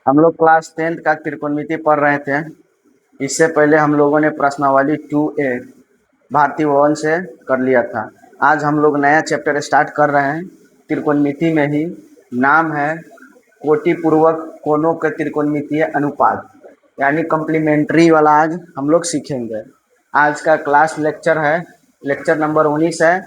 हम लोग class 10th का त्रिकोणमिति पढ़ रहे थे। इससे पहले हम लोगों ने प्रश्नावली 2A भारतीय भवन से कर लिया था। आज हम लोग नया चैप्टर स्टार्ट कर रहे हैं त्रिकोणमिति में ही। नाम है कोटिपूर्वक कोणों के त्रिकोणमितीय अनुपात, यानी कम्प्लीमेंट्री वाला आज हम लोग सीखेंगे। आज का क्लास लेक्चर है, लेक्चर नंबर 19 है।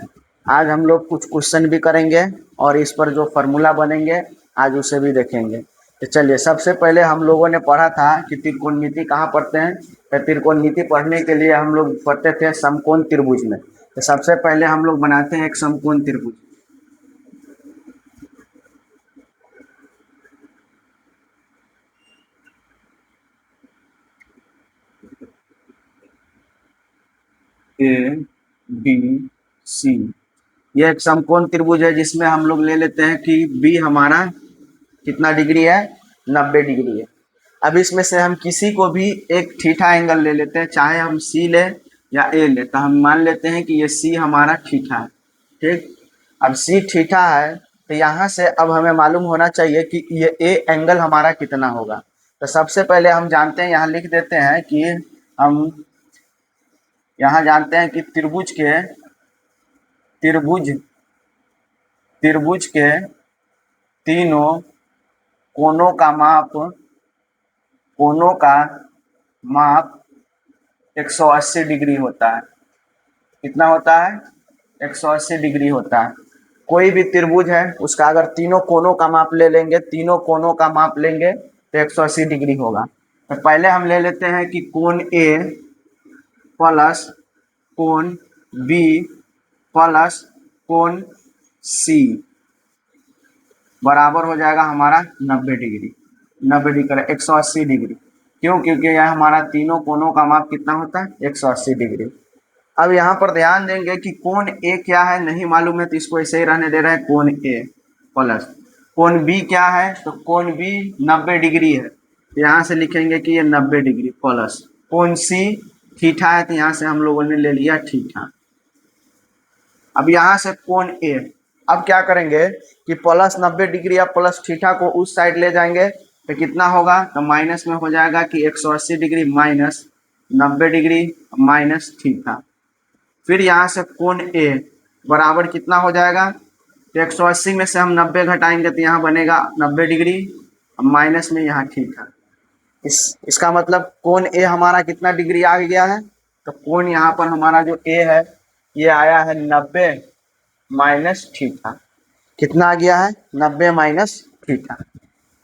आज हम लोग कुछ क्वेश्चन भी करेंगे और इस पर जो फार्मूला बनेंगे आज उसे भी देखेंगे। तो चलिए, सबसे पहले हम लोगों ने पढ़ा था कि त्रिकोणमिति कहाँ पढ़ते हैं। तो त्रिकोणमिति पढ़ने के लिए हम लोग पढ़ते थे समकोण त्रिभुज में। तो सबसे पहले हम लोग बनाते हैं एक समकोण त्रिभुज। ए बी सी, ये एक समकोण त्रिभुज है जिसमें हम लोग ले लेते हैं कि बी हमारा कितना डिग्री है, 90 डिग्री है। अब इसमें से हम किसी को भी एक थीटा एंगल ले लेते हैं, चाहे हम सी ले या ए ले। तो हम मान लेते हैं कि ये सी हमारा थीटा है, ठीक। अब सी थीटा है तो यहाँ से अब हमें मालूम होना चाहिए कि ये ए एंगल हमारा कितना होगा। तो सबसे पहले हम जानते हैं, यहाँ लिख देते हैं कि हम यहाँ जानते हैं कि त्रिभुज त्रिभुज के तीनों कोणों का माप 180 डिग्री होता है। कितना होता है? 180 डिग्री होता है। कोई भी त्रिभुज है उसका अगर तीनों कोणों का माप ले लेंगे, तीनों कोणों का माप लेंगे तो 180 डिग्री होगा। तो पहले हम ले लेते हैं कि कोण ए प्लस कोण बी प्लस कोण सी बराबर हो जाएगा हमारा 90 डिग्री। 90 डिग्री 180 डिग्री, क्यों? क्योंकि यह हमारा तीनों कोणों का माप कितना होता है? 180 डिग्री। अब यहाँ पर ध्यान देंगे कि कोण ए क्या है, नहीं मालूम है तो इसको ऐसे ही रहने दे रहे हैं, कोण ए प्लस कोण बी क्या है, तो कोण बी 90 डिग्री है, तो यहाँ से लिखेंगे कि ये 90 डिग्री प्लस कोण सी थीटा है, तो यहाँ से हम लोगों ने ले लिया थीटा। अब यहाँ से कोण ए, अब क्या करेंगे कि प्लस 90 डिग्री या प्लस थीटा को उस साइड ले जाएंगे तो कितना होगा, तो माइनस में हो जाएगा कि 180 degree minus 90 degree minus theta. फिर यहाँ से कोण ए बराबर कितना हो जाएगा, तो 180 में से हम 90 घटाएंगे तो यहाँ बनेगा 90 डिग्री माइनस में यहाँ थीटा। इसका मतलब कोण ए हमारा कितना डिग्री आ गया है, तो कोण यहाँ पर हमारा जो ए है ये आया है 90 माइनस थीटा। कितना आ गया है? 90 माइनस थीटा।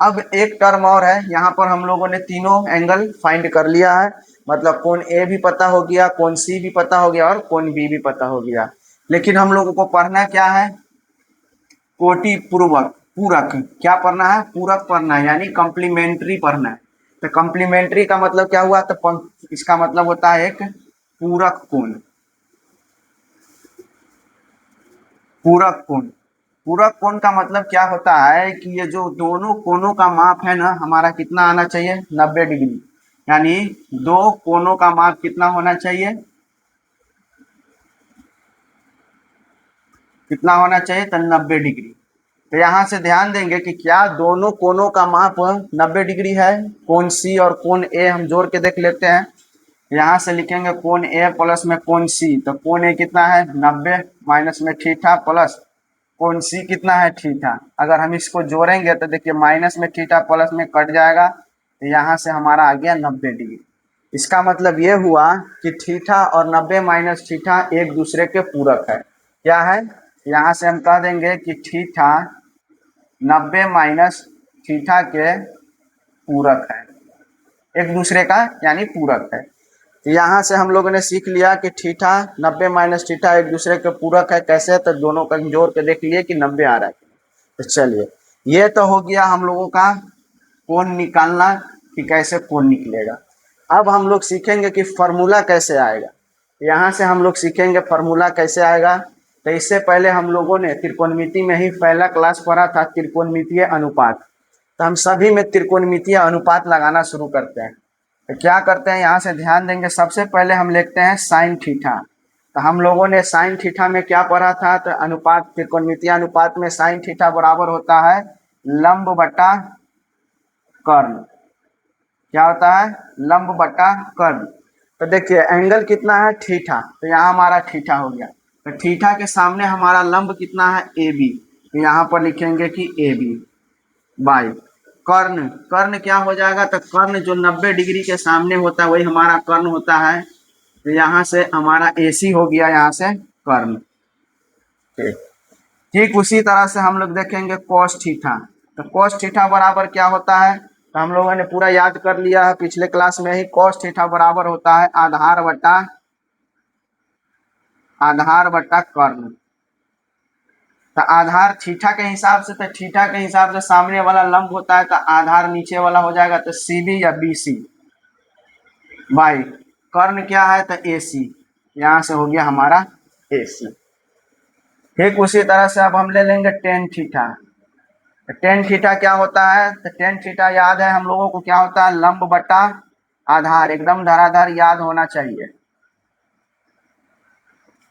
अब एक टर्म और है, यहाँ पर हम लोगों ने तीनों एंगल फाइंड कर लिया है, मतलब कोण ए भी पता हो गया, कोण सी भी पता हो गया और कोण बी भी पता हो गया। लेकिन हम लोगों को पढ़ना क्या है? कोटि पूर्वक पूरक। क्या पढ़ना है? पूरक पढ़ना है, यानी कम्प्लीमेंट्री पढ़ना है। तो कम्प्लीमेंट्री का मतलब क्या हुआ, तो इसका मतलब होता है एक पूरक कोण। पूरक कोण, पूरक कोण का मतलब क्या होता है कि ये जो दोनों कोणों का माप है ना हमारा कितना आना चाहिए, 90 डिग्री। यानी दो कोणों का माप कितना होना चाहिए, कितना होना चाहिए, तो 90 डिग्री। तो यहाँ से ध्यान देंगे कि क्या दोनों कोणों का माप 90 डिग्री है। कोण सी और कोण ए हम जोड़ के देख लेते हैं। यहाँ से लिखेंगे कोण ए प्लस में कोण सी, तो कोण ए कितना है 90 माइनस में थीटा प्लस कोण सी कितना है थीटा। अगर हम इसको जोड़ेंगे तो देखिए माइनस में थीटा प्लस में कट जाएगा, तो यहाँ से हमारा आ गया 90 डिग्री। इसका मतलब ये हुआ कि थीटा और 90 माइनस थीटा एक दूसरे के पूरक है। क्या है? यहाँ से हम कह देंगे कि थीटा 90 माइनस थीटा के पूरक है, एक दूसरे का यानी पूरक है। तो यहाँ से हम लोगों ने सीख लिया कि थीटा 90 माइनस थीटा एक दूसरे के पूरक है। कैसे? तो दोनों का जोड़ के देख लिए कि 90 आ रहा है। तो चलिए, ये तो हो गया हम लोगों का कोण निकालना कि कैसे कोण निकलेगा। अब हम लोग सीखेंगे कि फार्मूला कैसे आएगा। यहाँ से हम लोग सीखेंगे फार्मूला कैसे आएगा। तो इससे पहले हम लोगों ने त्रिकोणमिति में ही पहला क्लास पढ़ा था त्रिकोणमितीय अनुपात। तो हम सभी में त्रिकोणमितीय अनुपात लगाना शुरू करते हैं। तो क्या करते हैं, यहाँ से ध्यान देंगे, सबसे पहले हम लिखते हैं साइन थीटा। तो हम लोगों ने साइन थीटा में क्या पढ़ा था, तो अनुपात त्रिकोणमितीय अनुपात में साइन थीटा बराबर होता है लंब बटा कर्ण, क्या होता है, लंब बटा कर्ण। तो देखिए एंगल कितना है, थीटा, तो यहाँ हमारा थीटा हो गया। तो थीटा के सामने हमारा लंब कितना है, ए बी, तो यहाँ पर लिखेंगे कि ए बी बाई कर्ण। कर्ण क्या हो जाएगा, तो कर्ण जो 90 डिग्री के सामने होता है वही हमारा कर्ण होता है। तो यहाँ से हमारा ए सी हो गया, यहाँ से कर्ण। ठीक उसी तरह से हम लोग देखेंगे cos थीटा। तो cos थीटा बराबर क्या होता है, तो हम लोगों ने पूरा याद कर लिया है पिछले क्लास में ही। cos थीटा बराबर होता है आधार बटा कर्ण। तो आधार थीटा के हिसाब से, तो थीटा के हिसाब से सामने वाला लंब होता है, तो आधार नीचे वाला हो जाएगा तो सी बी या बी सी बाई कर्ण क्या है, तो ए सी, यहाँ से हो गया हमारा ए सी। ठीक उसी तरह से अब हम ले लेंगे टेन थीटा। टेन थीटा क्या होता है, तो टेन थीटा याद है हम लोगों को, क्या होता है, लंब बटा आधार, एकदम धराधर याद होना चाहिए।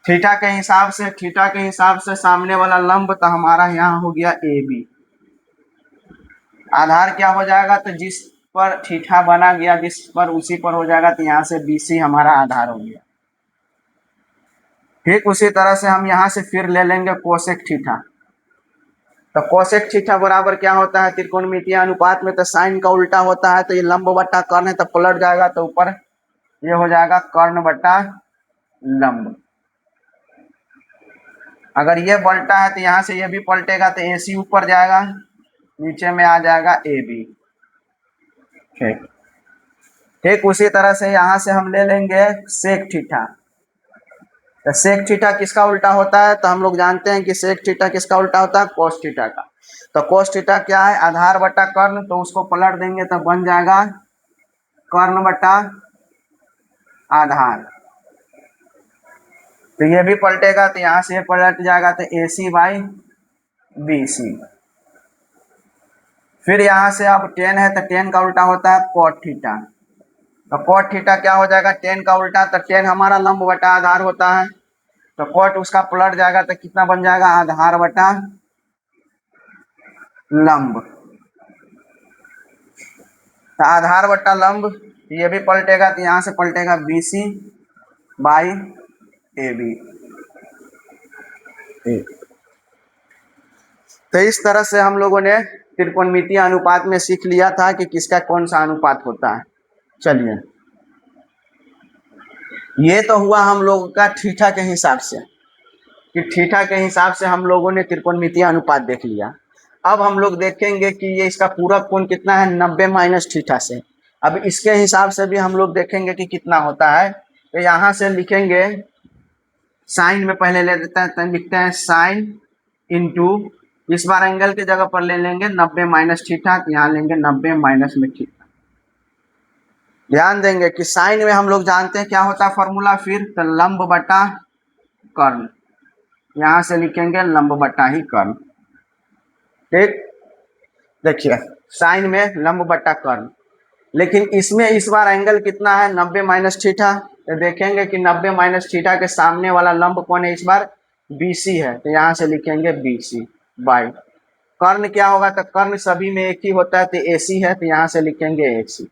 थीटा के हिसाब से सामने वाला लंब, तो हमारा यहाँ हो गया ए बी। आधार क्या हो जाएगा, तो जिस पर थीटा बना गया, जिस पर उसी पर हो जाएगा, तो यहाँ से बी सी हमारा आधार हो गया। ठीक उसी तरह से हम यहाँ से फिर ले लेंगे कोसेक थीटा। तो कोसेक थीटा बराबर क्या होता है, त्रिकोणमितीय अनुपात में तो साइन का उल्टा होता है, तो ये लंब बटा कर्ण है, तो पलट जाएगा, तो ऊपर ये हो जाएगा कर्ण बटा लंब। अगर ये पलटा है तो यहाँ से ये भी पलटेगा, तो ए सी ऊपर जाएगा, नीचे में आ जाएगा ए बी। ठीक ठीक उसी तरह से यहाँ से हम ले लेंगे सेक थीटा। तो सेक थीटा किसका उल्टा होता है, तो हम लोग जानते हैं कि सेक थीटा किसका उल्टा होता है, कोस थीटा का। तो कोस थीटा क्या है, आधार बटा कर्ण, तो उसको पलट देंगे तो बन जाएगा कर्ण बटा आधार। तो ये भी पलटेगा, तो यहाँ से ये पलट जाएगा, तो ए सी बाई बी सी। फिर यहाँ से अब टेन है, तो टेन का उल्टा होता है कोट थीटा। तो कोट थीटा क्या हो जाएगा, टेन का उल्टा, तो टेन हमारा लंब बटा आधार होता है, तो कोट उसका पलट जाएगा, तो कितना बन जाएगा, आधार बटा लंब। तो आधार बटा लंब, ये भी पलटेगा, तो यहाँ से पलटेगा B C by A B. तो इस तरह से हम लोगों ने त्रिकोणमितीय अनुपात में सीख लिया था कि किसका कौन सा अनुपात होता है। चलिए, ये तो हुआ हम लोगों का थीटा के हिसाब से, कि थीटा के हिसाब से हम लोगों ने त्रिकोणमितीय अनुपात देख लिया। अब हम लोग देखेंगे कि ये इसका पूरक कोण कितना है, 90 माइनस थीटा से। अब इसके हिसाब से भी हम लोग देखेंगे कि कितना होता है। तो यहाँ से लिखेंगे साइन में पहले ले देते हैं, तो लिखते हैं साइन इंटू, इस बार एंगल की जगह पर ले लेंगे 90 माइनस थीटा, यहाँ लेंगे 90 माइनस में थीटा। ध्यान देंगे कि साइन में हम लोग जानते हैं क्या होता है फॉर्मूला, फिर तो लंब बटा कर्ण, यहाँ से लिखेंगे लंब बटा ही कर्ण। ठीक, देखिए साइन में लंब बटा कर्ण, लेकिन इसमें इस बार एंगल कितना है, 90 माइनस थीटा। तो देखेंगे कि 90 माइनस थीटा के सामने वाला लंब कौन है, इस बार बी सी है, तो यहाँ से लिखेंगे बी सी बाई कर्ण क्या होगा, तो कर्ण सभी में एक ही होता है, तो ए सी है, तो यहाँ से लिखेंगे ए सी।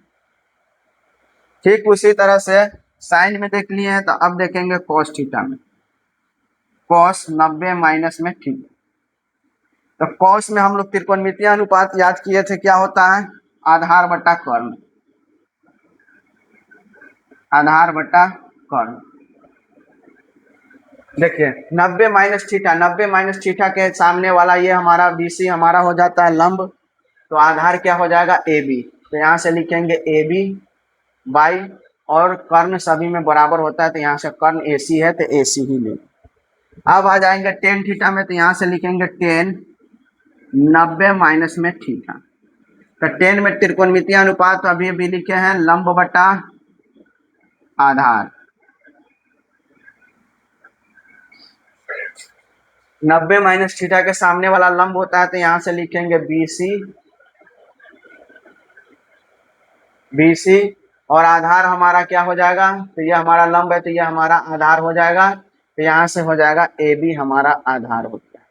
ठीक उसी तरह से साइन में देख लिए हैं, तो अब देखेंगे कॉस थीटा में। कॉस 90 माइनस में थीटा, तो कॉस में हम लोग त्रिकोणमितीय अनुपात याद किए थे, क्या होता है, आधार बटा कर्ण, आधार बटा कर्ण। देखिए 90 माइनस थीटा, 90 माइनस थीटा के सामने वाला ये हमारा बी सी हमारा हो जाता है लंब, तो आधार क्या हो जाएगा, ए बी, तो यहाँ से लिखेंगे ए बी बाई, और कर्ण सभी में बराबर होता है, तो यहाँ से कर्ण ए सी है, तो ए सी ही ले। अब आ जाएंगे टेन थीटा में, तो यहाँ से लिखेंगे टेन 90 माइनस में थीटा। तो टेन में त्रिकोणमितीय अनुपात अभी भी लिखे हैं लंब बटा आधार, 90 माइनस थीटा के सामने वाला लंब होता है, तो यहाँ से लिखेंगे बी सी, और आधार हमारा क्या हो जाएगा, तो ये हमारा लंब है, तो ये हमारा आधार हो जाएगा, तो यहाँ से हो जाएगा ए बी हमारा आधार हो गया।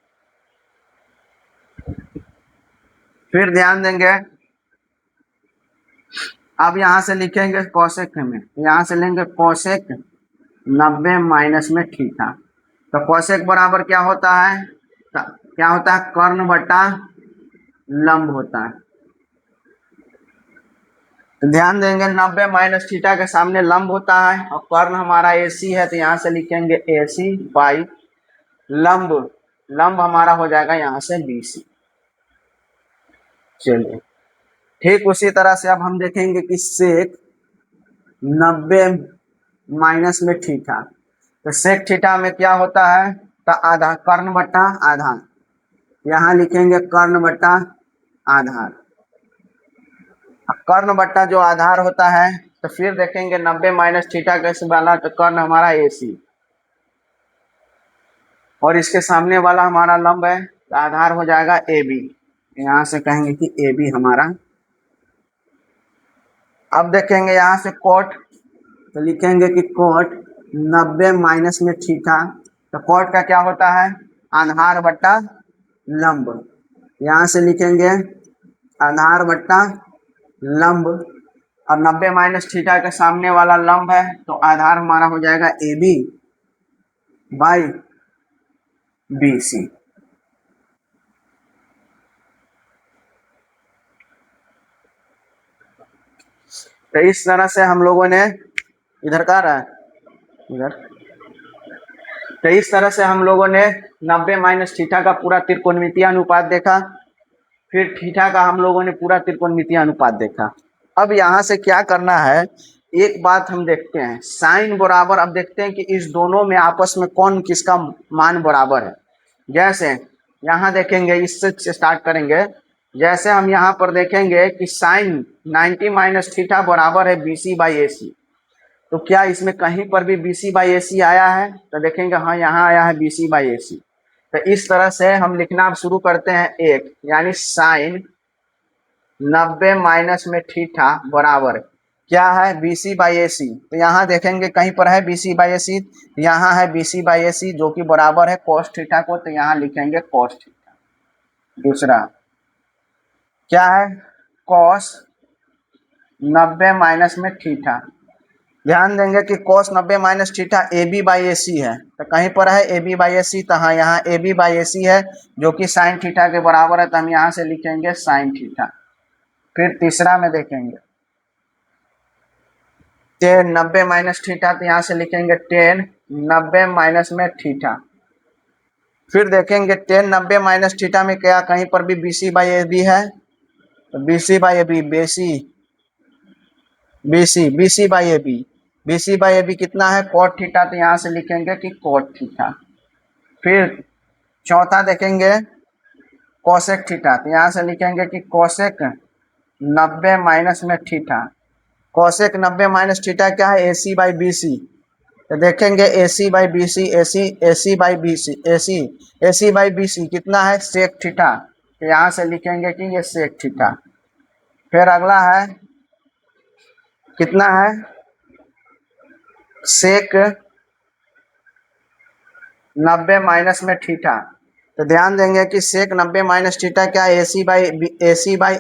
फिर ध्यान देंगे अब यहाँ से लिखेंगे कोसेक में, यहाँ से लेंगे कोसेक 90 माइनस में थीटा। तो कोसेक बराबर क्या होता है, क्या होता है, कर्ण बटा लंब होता है। तो ध्यान देंगे 90 माइनस थीटा के सामने लंब होता है और कर्ण हमारा AC है, तो यहाँ से लिखेंगे AC बाई लंब, लंब हमारा हो जाएगा यहाँ से BC। चलिए ठीक उसी तरह से अब हम देखेंगे कि सेक 90 माइनस में थीटा। तो सेक थीटा में क्या होता है, तो आधा कर्ण बटा आधार, यहाँ लिखेंगे कर्ण बटा आधार। कर्ण बट्टा जो आधार होता है, तो फिर देखेंगे 90 माइनस थीटा कैसे वाला, तो कर्ण हमारा AC और इसके सामने वाला हमारा लंब है, तो आधार हो जाएगा AB। यहाँ से कहेंगे कि AB हमारा। अब देखेंगे यहाँ से कोट, तो लिखेंगे कि कोट 90 माइनस में थीटा। तो कोट का क्या होता है, आधार बट्टा लंब, यहाँ से लिखेंगे आधार बट्टा लंब और 90 माइनस थीटा के सामने वाला लंब है, तो आधार हमारा हो जाएगा AB बाई BC। तो इस तरह से हम लोगों ने इधर का रहा है इधर, तो इस तरह से हम लोगों ने 90 माइनस थीटा का पूरा त्रिकोणमितीय अनुपात देखा, फिर थीटा का हम लोगों ने पूरा त्रिकोणमितीय अनुपात देखा। अब यहाँ से क्या करना है, एक बात हम देखते हैं, साइन बराबर। अब देखते हैं कि इस दोनों में आपस में कौन किसका मान बराबर है। जैसे यहाँ देखेंगे, इससे स्टार्ट करेंगे। जैसे हम यहाँ पर देखेंगे कि साइन 90 माइनस थीटा बराबर है BC बाई AC, तो क्या इसमें कहीं पर भी BC बाई AC आया है, तो देखेंगे हाँ यहाँ आया है BC बाई AC। तो इस तरह से हम लिखना अब शुरू करते हैं एक, यानी साइन 90 माइनस में थीटा बराबर क्या है, BC बाई AC। तो यहाँ देखेंगे कहीं पर है BC बाई AC, यहाँ है BC बाई AC जो कि बराबर है cos थीटा को, तो यहाँ लिखेंगे cos थीटा। दूसरा क्या है, cos 90 माइनस में थीटा। ध्यान देंगे कि cos 90 minus theta AB by AC है, तो कहीं पर है AB बाई AC, तो हाँ यहाँ AB बाई AC है जो कि साइन थीटा के बराबर है, तो हम यहाँ से लिखेंगे साइन थीटा। फिर तीसरा में देखेंगे tan 90 माइनस थीटा, तो यहाँ से लिखेंगे tan 90 माइनस में थीटा। फिर देखेंगे tan 90 माइनस थीटा में क्या कहीं पर भी BC बाई AB है, तो BC by AB, BC by AB, BC by AB कितना है, cot थीटा, तो यहाँ से लिखेंगे कि cot थीटा। फिर चौथा देखेंगे कोसेक थीटा, तो यहाँ से लिखेंगे कि कोसेक 90 माइनस में थीटा। कोसेक 90 माइनस थीटा क्या है, AC बाई BC। तो देखेंगे AC by BC, AC by BC, AC by BC कितना है, सेक थीटा, तो यहाँ से लिखेंगे कि ये सेक थीटा। फिर अगला है कितना है, सेक 90 माइनस में थीटा। तो ध्यान देंगे कि सेक 90 माइनस थीटा क्या है, AC बाई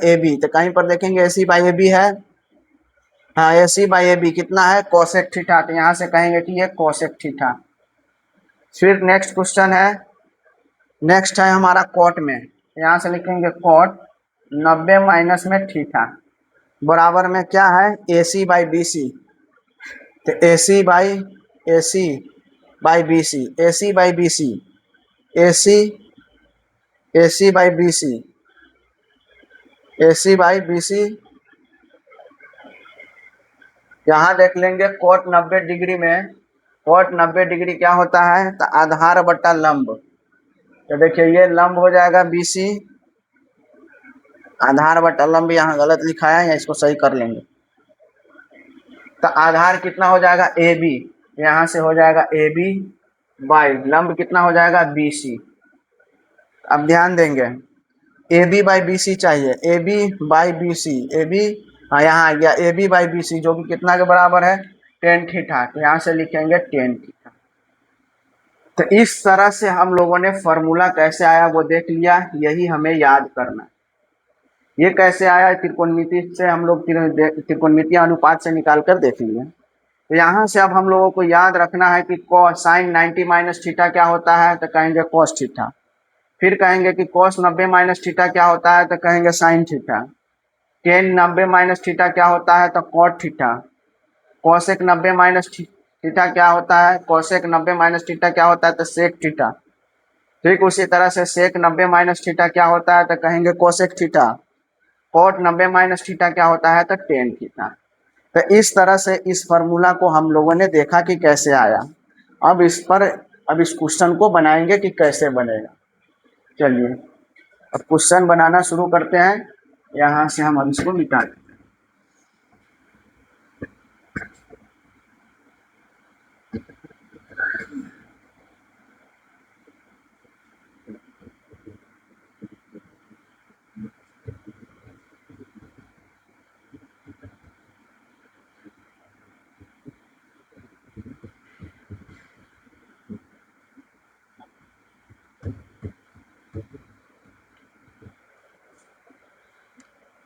AB। तो कहीं पर देखेंगे AC बाई AB है, हाँ AC बाई AB कितना है, कोसेक थीटा, तो यहाँ से कहेंगे कि ये कोसेक थीटा। फिर नेक्स्ट क्वेश्चन है, नेक्स्ट है हमारा कोट में, यहाँ से लिखेंगे कोट 90 माइनस में थीटा बराबर में क्या है, AC बाई BC। तो AC by BC, AC by BC, AC by BC, AC by BC। यहाँ देख लेंगे कोट 90 डिग्री में, कोट 90 डिग्री क्या होता है, तो आधार बट्टा लंब। तो देखिए ये लंब हो जाएगा BC, आधार बट्टा लंब यहाँ गलत लिखा है, या इसको सही कर लेंगे। तो आधार कितना हो जाएगा AB, यहाँ से हो जाएगा AB बाई लंब कितना हो जाएगा BC। अब ध्यान देंगे AB बाई BC चाहिए, AB बाई BC, AB हाँ यहाँ आ गया AB बाई BC जो कि कितना के बराबर है, tan थीटा, तो यहाँ से लिखेंगे tan थीटा। तो इस तरह से हम लोगों ने फॉर्मूला कैसे आया वो देख लिया, यही हमें याद करना है। ये कैसे आया त्रिकोणमिति से हम लोग त्रिकोणमितीय अनुपात से निकाल कर देखेंगे। तो यहाँ से अब हम लोगों को याद रखना है कि साइन 90 माइनस थीटा क्या होता है, तो कहेंगे कॉस थीटा। फिर कहेंगे कि कॉस 90 माइनस थीटा क्या होता है, तो कहेंगे sine theta. Tan 90 minus theta क्या होता है, तो cot theta. Cosec 90 minus theta क्या होता है, कॉसेक 90 माइनस थीटा क्या होता है, तो सेक थीटा। ठीक उसी तरह से सेक 90 माइनस थीटा क्या होता है, तो कहेंगे cosec theta. Cot 90 minus theta क्या होता है, तो टेन थीटा। तो इस तरह से इस फॉर्मूला को हम लोगों ने देखा कि कैसे आया। अब इस क्वेश्चन को बनाएंगे कि कैसे बनेगा। चलिए अब क्वेश्चन बनाना शुरू करते हैं। यहाँ से हम अब इसको मिटा दें।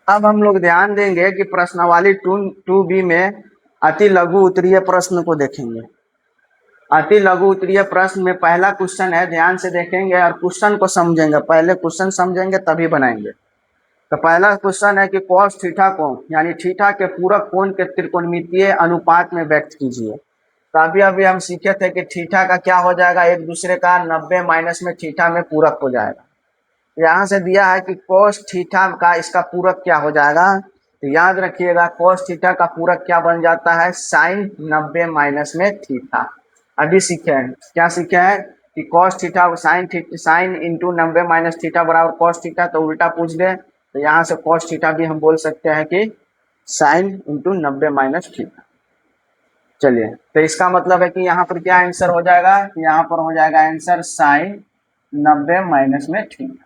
अब हम लोग ध्यान देंगे कि प्रश्नावली 2B में अति लघु उत्तरीय प्रश्न को देखेंगे। अति लघु उत्तरीय प्रश्न में पहला क्वेश्चन है, ध्यान से देखेंगे और क्वेश्चन को समझेंगे। पहले क्वेश्चन समझेंगे तभी बनाएंगे। तो पहला क्वेश्चन है कि कॉस थीटा को यानी थीटा के पूरक कोण के त्रिकोणमितीय अनुपात में व्यक्त कीजिए। तो अभी अभी हम सीखे थे कि थीटा का क्या हो जाएगा, एक दूसरे का 90 माइनस में थीटा में पूरक हो जाएगा। यहाँ से दिया है कि cos थीटा का इसका पूरक क्या हो जाएगा। तो याद रखिएगा cos थीटा का पूरक क्या बन जाता है, साइन 90 माइनस में थीटा। अभी सीखे हैं, क्या सीखे हैं कि cos theta sine into 90 minus theta बराबर cos थीटा। तो उल्टा पूछ दे तो यहाँ से cos थीटा भी हम बोल सकते हैं कि साइन इंटू 90 माइनस थीटा। चलिए तो इसका मतलब है कि यहाँ पर क्या आंसर हो जाएगा, यहाँ पर हो जाएगा आंसर साइन 90 माइनस में थीटा।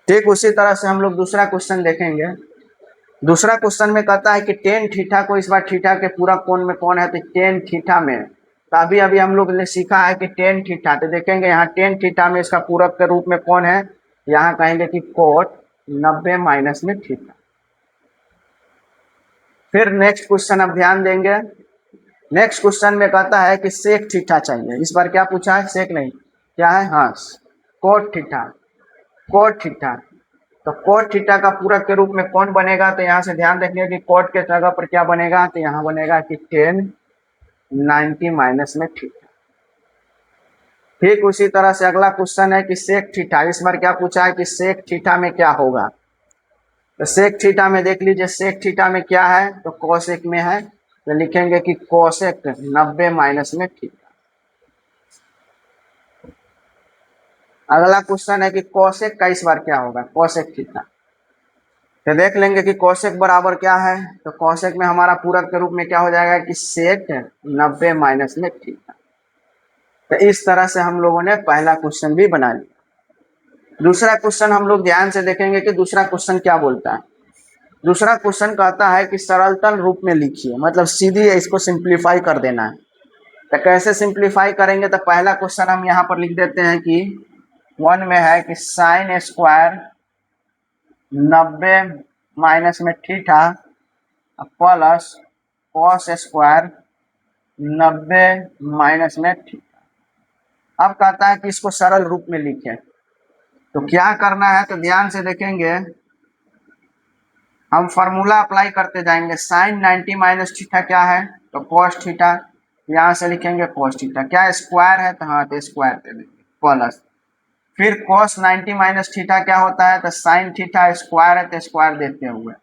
ठीक उसी तरह से हम लोग दूसरा क्वेश्चन देखेंगे। दूसरा क्वेश्चन में कहता है कि टेन थीटा को, इस बार थीटा के पूरा कोण में कौन है, तो टेन थीटा में। तो अभी अभी हम लोग ने सीखा है कि टेन थीटा, तो देखेंगे यहाँ टेन थीटा में इसका पूरक के रूप में कौन है, यहाँ कहेंगे कि कोट 90 माइनस में थीटा। फिर नेक्स्ट क्वेश्चन अब ध्यान देंगे। नेक्स्ट क्वेश्चन में कहता है कि सेक थीटा चाहिए। इस बार क्या पूछा है, सेक नहीं, क्या है, हाँ कोट थीटा। कोट थीटा, तो कोट थीटा का पूरक के रूप में कौन बनेगा, तो यहाँ से ध्यान रखिए कि कोट के जगह पर क्या बनेगा, तो यहाँ बनेगा कि टेन 90 माइनस में थीटा। ठीक उसी तरह से अगला क्वेश्चन है कि सेक थीटा। इस बार क्या पूछा है कि सेक थीटा में क्या होगा। तो सेक थीटा में देख लीजिए, सेक थीटा में क्या है, तो कोसेक में है। तो लिखेंगे कि कोसेक 90 माइनस में थीटा। अगला क्वेश्चन है कि कोसेक का इस बार क्या होगा, कोसेक थीटा। तो देख लेंगे कि कोसेक बराबर क्या है, तो कोसेक में हमारा पूरक के रूप में क्या हो जाएगा कि सेक 90 माइनस में थीटा। तो इस तरह से हम लोगों ने पहला क्वेश्चन भी बना लिया। दूसरा क्वेश्चन हम लोग ध्यान से देखेंगे कि दूसरा क्वेश्चन क्या बोलता है। दूसरा क्वेश्चन कहता है कि सरलतल रूप में लिखिए, मतलब सीधी इसको सिंप्लीफाई कर देना है। तो कैसे सिंप्लीफाई करेंगे, तो पहला क्वेश्चन हम यहाँ पर लिख देते हैं कि 1 में है कि साइन स्क्वायर 90 माइनस में theta plus cos square 90 minus में थीटा। अब कहता है कि इसको सरल रूप में लिखें। तो क्या करना है, तो ध्यान से देखेंगे, हम फॉर्मूला अप्लाई करते जाएंगे। साइन 90 माइनस थीटा क्या है, तो कॉस थीटा। यहाँ से लिखेंगे कॉस थीटा, क्या स्क्वायर है, तो हाँ तो स्क्वायर दे देंगे प्लस। फिर कॉस 90 माइनस थीटा क्या होता है, तो साइन थीटा स्क्वायर है, तो स्क्वायर देते हुए।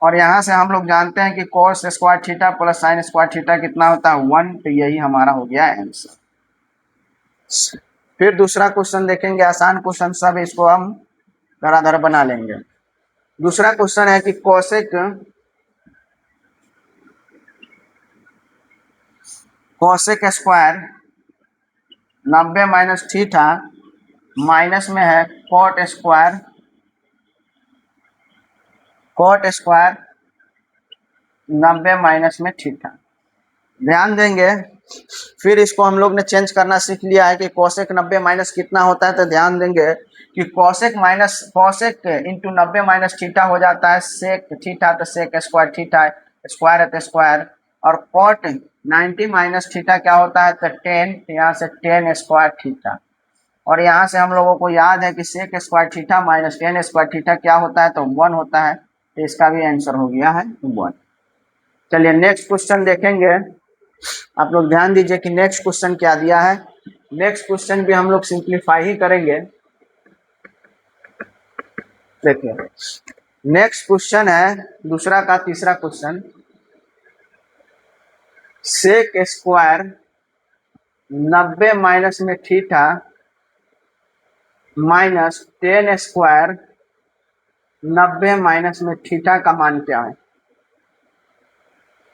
और यहाँ से हम लोग जानते हैं कि cos square theta plus sine square theta कितना होता है, 1। तो यही हमारा हो गया आंसर। फिर दूसरा क्वेश्चन देखेंगे, आसान क्वेश्चन सब, इसको हम धड़ाधड़ बना लेंगे। दूसरा क्वेश्चन है कि cosec square 90 minus theta minus में है कॉट स्क्वायर 90 माइनस में थीटा। ध्यान देंगे, फिर इसको हम लोग ने चेंज करना सीख लिया है कि कोसेक 90 माइनस कितना होता है। तो ध्यान देंगे कि कॉसेक इंटू 90 माइनस थीटा हो जाता है सेक थीटा, तो सेक स्क्वायर थीटा, स्क्वायर है तो स्क्वायर, और कॉट 90 माइनस थीटा क्या होता है तो 10, यहाँ से 10 स्क्वायर थीटा, और यहाँ से हम लोगों को याद है कि sec square theta minus 10 square theta क्या होता है तो 1 होता है, तो इसका भी आंसर हो गया है 1। चलिए नेक्स्ट क्वेश्चन देखेंगे। आप लोग ध्यान दीजिए कि नेक्स्ट क्वेश्चन क्या दिया है। नेक्स्ट क्वेश्चन भी हम लोग सिंप्लीफाई ही करेंगे। देखिए नेक्स्ट क्वेश्चन है दूसरा का तीसरा क्वेश्चन, सेक स्क्वायर 90 माइनस में थीटा माइनस 10 स्क्वायर 90 माइनस में थीटा का मान क्या है।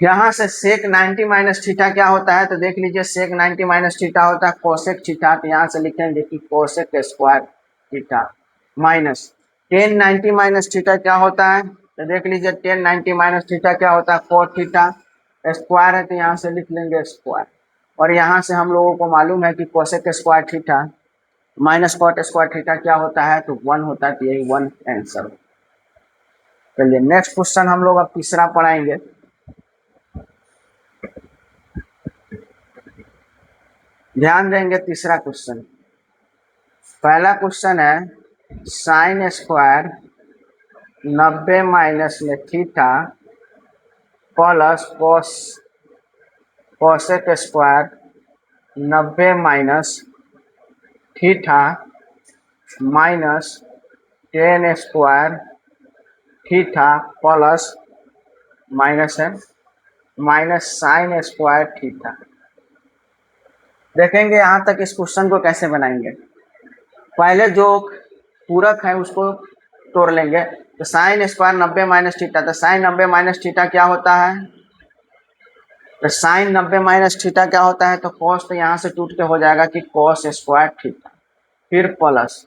यहाँ से सेक 90 माइनस थीटा क्या होता है तो देख लीजिए, सेक 90 माइनस थीटा होता है कोसेक थीटा, तो यहाँ से लिखेंगे कि cosec square theta minus 10 90 minus theta क्या होता है तो देख लीजिए 10 90 माइनस थीटा क्या होता है कोट थीटा, स्क्वायर है तो यहाँ से लिख लेंगे स्क्वायर, और यहाँ से हम लोगों को मालूम है कि cosec square theta minus cot square theta क्या होता है तो 1 होता है, तो यही 1 आंसर। चलिए नेक्स्ट क्वेश्चन हम लोग अब तीसरा पढ़ाएंगे। ध्यान देंगे तीसरा क्वेश्चन। पहला क्वेश्चन है साइन स्क्वायर 90 माइनस में theta plus cosec square 90 minus theta minus 10 square theta plus minus है माइनस साइन स्क्वायर थीटा। देखेंगे यहाँ तक इस क्वेश्चन को कैसे बनाएंगे। पहले जो पूरक है उसको तोड़ लेंगे, तो साइन स्क्वायर 90 माइनस थीटा, तो साइन 90 माइनस थीटा क्या होता है तो साइन 90 माइनस थीटा क्या होता है तो कॉस, तो यहाँ से टूट के हो जाएगा कि कॉस स्क्वायर थीटा, फिर plus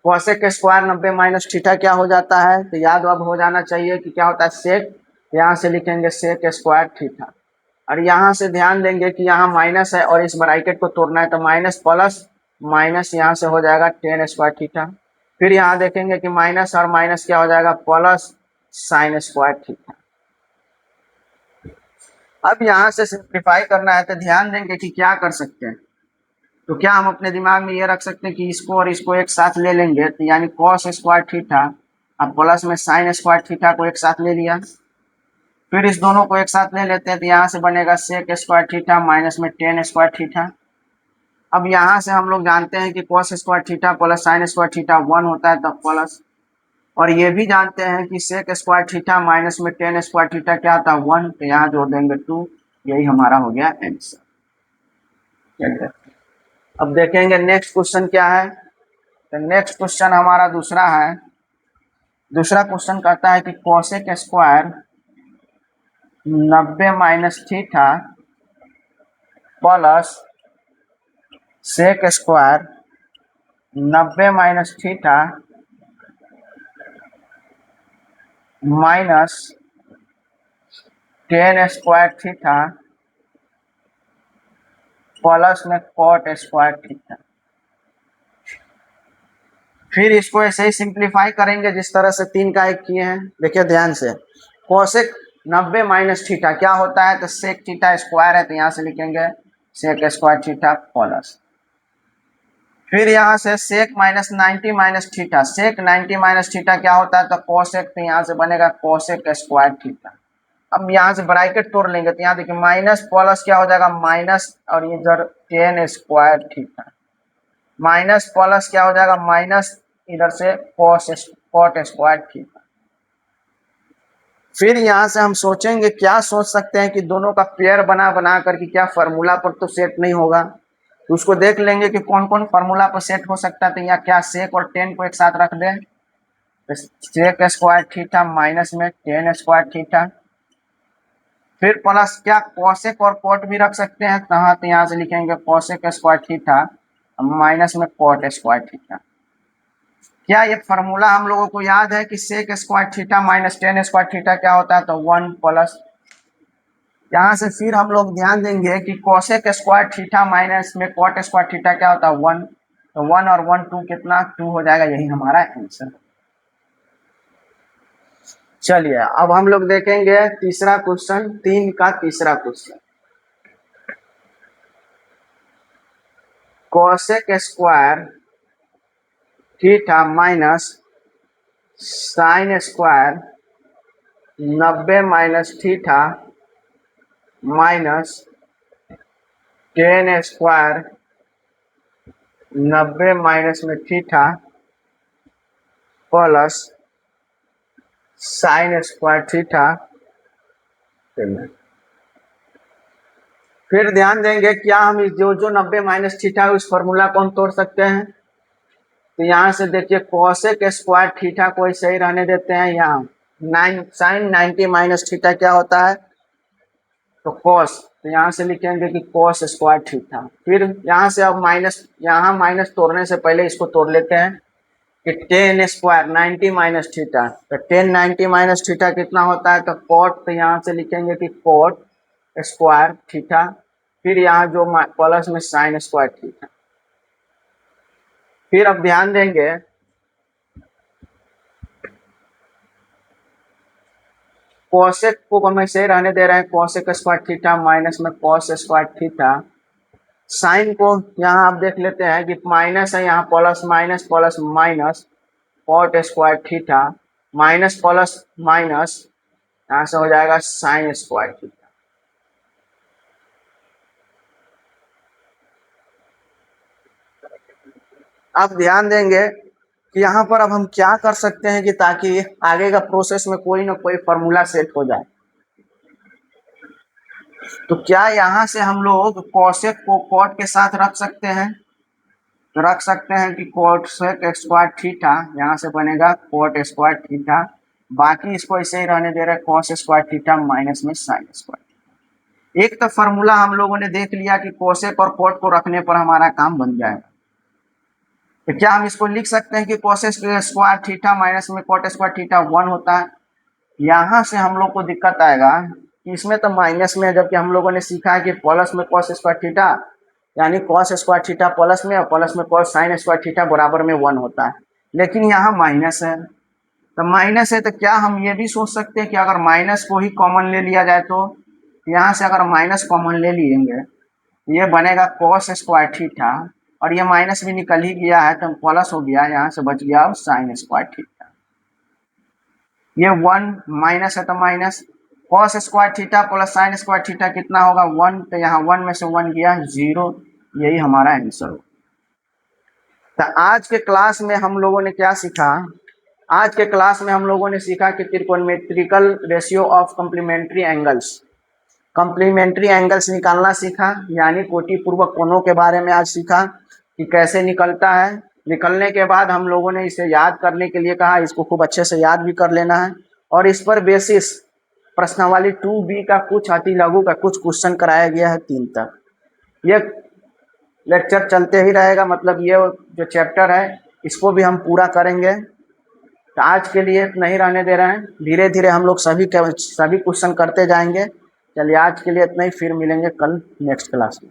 cosec square 90 minus theta क्या हो जाता है तो याद अब हो जाना चाहिए कि क्या होता है सेक, यहाँ से लिखेंगे सेक स्क्वायर थीटा, और यहाँ से ध्यान देंगे कि यहाँ माइनस है और इस ब्रैकेट को तोड़ना है, तो माइनस प्लस माइनस यहाँ से हो जाएगा 10 स्क्वायर थीटा, फिर यहाँ देखेंगे कि माइनस और माइनस क्या हो जाएगा प्लस साइन स्क्वायर थीटा। अब यहाँ से सिंप्लीफाई करना है तो ध्यान देंगे कि क्या कर सकते हैं, तो क्या हम अपने दिमाग में ये रख सकते हैं कि इसको और इसको एक साथ ले लेंगे, तो यानी कॉस स्क्वायर थीटा अब प्लस में साइन स्क्वायर थीटा को एक साथ ले लिया, फिर इस दोनों को एक साथ ले लेते हैं तो यहाँ से बनेगा सेक स्क्वायर थीटा माइनस में 10 स्क्वायर थीटा। अब यहाँ से हम लोग जानते हैं कि cos square theta plus sine square theta 1 होता है, तब प्लस, और ये भी जानते हैं कि सेक स्क्वायर थीटा माइनस में 10 स्क्वायर थीटा क्या आता है 1, तो यहाँ जोड़ देंगे 2, यही हमारा हो गया आंसर। अब देखेंगे नेक्स्ट क्वेश्चन क्या है, तो नेक्स्ट क्वेश्चन हमारा दूसरा है। दूसरा क्वेश्चन कहता है कि cosec square 90 minus theta plus sec square 90 minus theta minus 10 square theta plus में कॉट स्क्वायर थीटा। फिर इसको ऐसे ही सिंप्लीफाई करेंगे जिस तरह से 3 का 1 किए हैं। देखिए ध्यान से, कोसेक 90 माइनस थीटा क्या होता है तो सेक थीटा स्क्वायर है, तो यहाँ से लिखेंगे सेक स्क्वायर थीटा प्लस, फिर यहाँ से सेक माइनस 90 माइनस थीटा, सेक 90 माइनस थीटा क्या होता है तो कोसेक, तो यहाँ से बनेगा कोसेक स्क्वायर थीटा। अब यहाँ से ब्रैकेट तोड़ लेंगे तो यहाँ देखिए माइनस प्लस क्या हो जाएगा माइनस, और ये इधर 10 स्क्वायर थीटा माइनस प्लस क्या हो जाएगा माइनस, इधर से कॉट स्क्वायर थीटा। फिर यहाँ से हम सोचेंगे, क्या सोच सकते हैं कि दोनों का पेयर बना बना करके क्या फार्मूला पर तो सेट नहीं होगा, तो उसको देख लेंगे कि कौन कौन फार्मूला पर सेट हो सकता है, तो यहाँ क्या सेक और 10 को एक साथ रख दें, तो सेक स्क्वायर थीटा माइनस में 10 स्क्वायर थीटा, फिर प्लस क्या कोसेक और कॉट भी रख सकते हैं, तो यहाँ से लिखेंगे कोसेक स्क्वायर थीटा माइनस में कॉट स्क्वायर थीटा। क्या ये फार्मूला हम लोगों को याद है कि sec square theta minus 10 square theta क्या होता है तो 1 प्लस, यहाँ से फिर हम लोग ध्यान देंगे कि कोसेक स्क्वायर थीटा माइनस में कॉट स्क्वायर थीटा क्या होता है 1, तो 1 और 1 2 कितना 2 हो जाएगा, यही हमारा आंसर। चलिए अब हम लोग देखेंगे तीसरा क्वेश्चन, 3 का तीसरा question. Cosec square theta minus sine square 90 minus theta minus ten square 90 minus में theta plus sine square theta. फिर ध्यान देंगे क्या हम इस जो 90 माइनस थीटा है उस फॉर्मूला को हम तोड़ सकते हैं। तो यहाँ से देखिए कोसेक स्क्वायर थीटा को ऐसे ही रहने देते हैं। यहाँ 9 साइन 90 माइनस थीटा क्या होता है, तो कॉस, तो यहाँ से लिखेंगे कि कॉस स्क्वायर थीटा। फिर यहाँ से अब माइनस, यहाँ माइनस तोड़ने से पहले इसको तोड़ लेते हैं कि टेन स्क्वायर 90 माइनस थीटा, तो 10 90 माइनस थीटा कितना होता है, तो कॉट, तो यहाँ से लिखेंगे कि कॉट स्क्वायर थीटा। फिर यहाँ जो प्लस में साइन स्क्वायर थीटा। फिर अब ध्यान देंगे कोसेक को हम ऐसे रहने दे रहे हैं, कोसेक स्क्वायर थीटा माइनस में कॉस स्क्वायर थीटा। साइन को यहाँ आप देख लेते हैं कि माइनस है, यहाँ plus minus cot square theta minus plus minus, यहाँ से हो जाएगा साइन स्क्वायर थीटा। अब ध्यान देंगे कि यहाँ पर अब हम क्या कर सकते हैं कि ताकि आगे का प्रोसेस में कोई ना कोई फॉर्मूला सेट हो जाए। तो क्या यहाँ से हम लोग कोसेक को कॉट के साथ रख सकते हैं, तो रख सकते हैं कि कोसेक स्क्वायर थीटा, यहाँ से बनेगा कॉट स्क्वायर थीटा। बाकी इसको ऐसे ही रहने दे रहे हैं कॉस स्क्वायर थीटा माइनस में साइन स्क्वायर। एक तो फॉर्मूला हम लोगों ने देख लिया कि कोसेक और कॉट को रखने पर हमारा काम बन जाएगा। तो क्या हम इसको लिख सकते हैं कि कोसेक स्क्वायर थीटा माइनस में कॉट स्क्वायर थीटा 1 होता है। यहाँ से हम लोग को दिक्कत आएगा कि इसमें तो माइनस में है, जबकि हम लोगों ने सीखा है कि प्लस में कॉस स्क्वायर थीटा यानी कॉस स्क्वायर थीटा प्लस में, और प्लस में कॉस साइन स्क्वायर थीटा बराबर में 1 होता है। लेकिन यहाँ माइनस है, तो माइनस है तो क्या हम ये भी सोच सकते हैं कि अगर माइनस को ही कॉमन ले लिया जाए, तो यहाँ से अगर माइनस कॉमन ले लेंगे ये बनेगा कॉस स्क्वायर थीटा, और ये माइनस भी निकल ही गया है तो प्लस हो गया, यहाँ से बच गया साइन स्क्वायर थीटा। ये 1 माइनस है तो minus cos square theta plus sine square theta कितना होगा 1, तो यहाँ 1 में से 1 गया 0, यही हमारा आंसर हो। तो आज के क्लास में हम लोगों ने क्या सीखा, आज के क्लास में हम लोगों ने सीखा कि त्रिकोणमितिकल ratio of complementary angles, complementary angles निकालना सीखा, यानी कोटिपूर्वक कोणों के बारे में आज सीखा कि कैसे निकलता है। निकलने के बाद हम लोगों ने इसे याद करने के लिए कहा, इसको खूब अच्छे से याद भी कर लेना है, और इस पर बेसिस प्रश्नावली 2B का कुछ अति लघु का कुछ क्वेश्चन कराया गया है 3 तक। ये लेक्चर चलते ही रहेगा, मतलब ये जो चैप्टर है इसको भी हम पूरा करेंगे। तो आज के लिए नहीं रहने दे रहे हैं, धीरे धीरे हम लोग सभी क्वेश्चन करते जाएंगे। चलिए आज के लिए इतना ही, फिर मिलेंगे कल नेक्स्ट क्लास में।